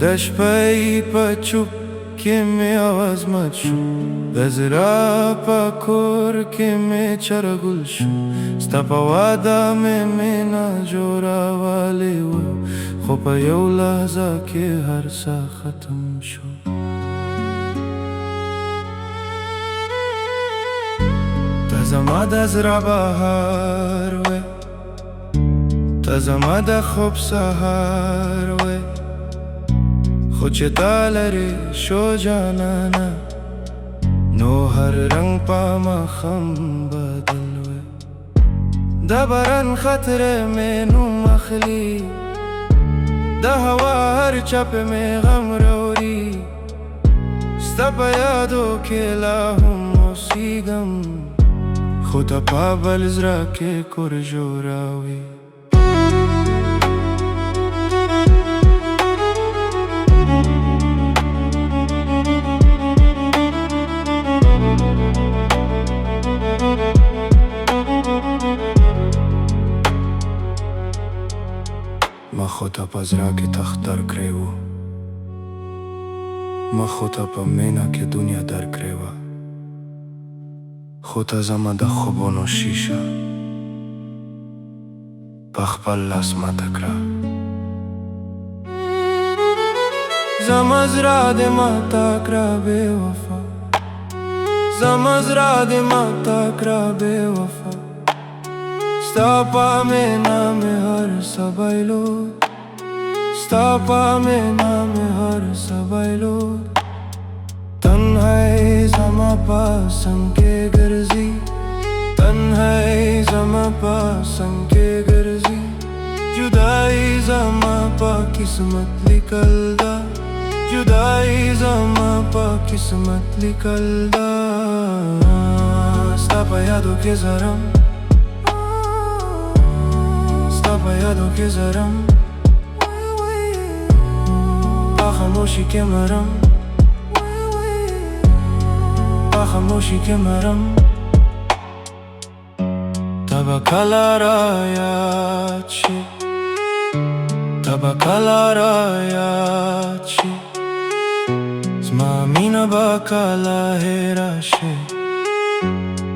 د شپې په چوپ کې مې आवाज مات شو، د زړه په کور کې مې چرګل شو. ستا په واده مې مینه جوړولې وه، خو په یو لحظه کې هر څه ختم شو. ته زما د زړه بهار وې، ته زما د خوب سهار وې، خو چې تا لرې شو جانانه، نو هر رنگ په ماښام بدل وې. د باران خطرې مې نوم اخلي، د هوا هر چپې مې غم راوړي. ستا په یادو کې لا هم اوسېږم، خو ته په بل زړه کې کور جوړوې. ما خو ته په زړه کې تخت درکړی و، ما خو ته په مینه کې دنیا درکړې وه، خو ته زما د خوبونو شیشه په خپل لاس ماته کړه. زما زړه دې ماته کړه بې وفا، زما زړه دې ماته کړه بې وفا. ستا په مینه مې هر څه بایلود، ستا په مینه مې هر څه بایلود. تنهایی زما په څنګ کې ګرځي، تنهایی زما په څنګ کې ګرځي. جدایي زما په قسمت لیکل ده، جدایي زما په قسمت لیکل ده. ستا په یادو کې زرم، ستا په یادو کې زرم، په خاموشي کې مرم، په خاموشي کې مرم. ته به کله رایاد شي، ته به کله رایاد شي، زما مینه به کله هېره شي،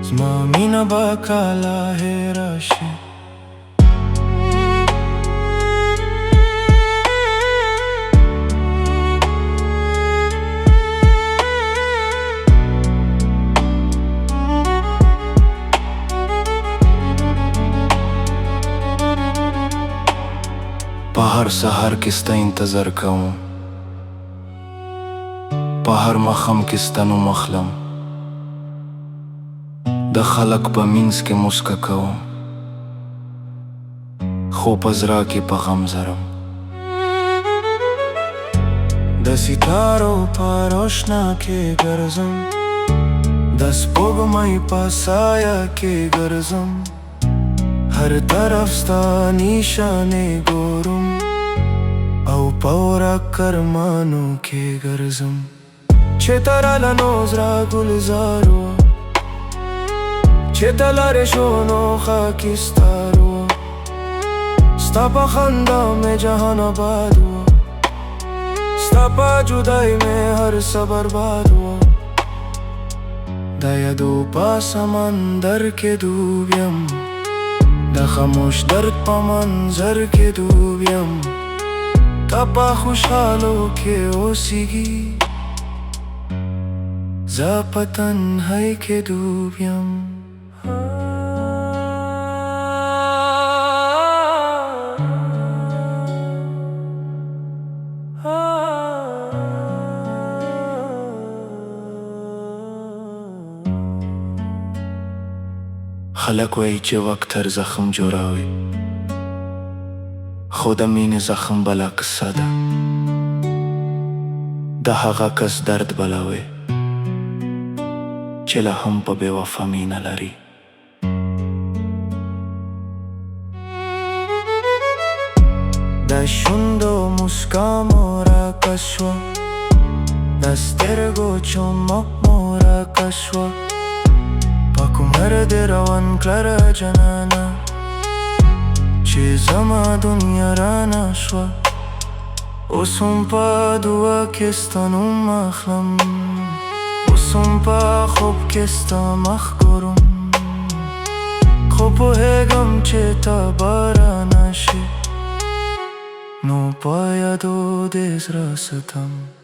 زما مینه به کله هېره شي. په هر سهار کې ستا انتظار کوم، په هر ماښام کې ستا نوم اخلم، د خلک په منځ کې موسکا کوم، خو په زړه کې په غم زرم. د ستارو په روشنا کې ګرځم، د سپوږمۍ په سایه کې ګرځم. هر طرف ستا نشانې ګورم، او په ورک کرمانو کې ګرځم. چې ته راله نو زړه ګلزار وه، چې ته لرې شو نو خاکستار وه. ستا په خندا مې جهان آباد وه، ستا په جدایي مې هر څه برباد وه. د یادو په سمندر کې ډوب یم، د خاموش درد په منظر کې ډوب یم. تا په خوشحالو کې اوسېږي، زه په تنهایۍ کې ډوب یم. خلک وایي چې وخت هر زخم جوړوي، خو د مینې زخم بله قصه ده. د هغه کس درد بلوي چې لا هم په بې وفا مینه لري. د شونډو مسکا مو راکش شوه، د سترګو چمک مو راکش شوه. په کومر دې روان کړه جانانه، چې زما دنیا رانه شوه. Usumpa dua kestanum makhlam Usumpa khob kesta makhgorum Khob hegam cheta baranashi No paya do des rasatam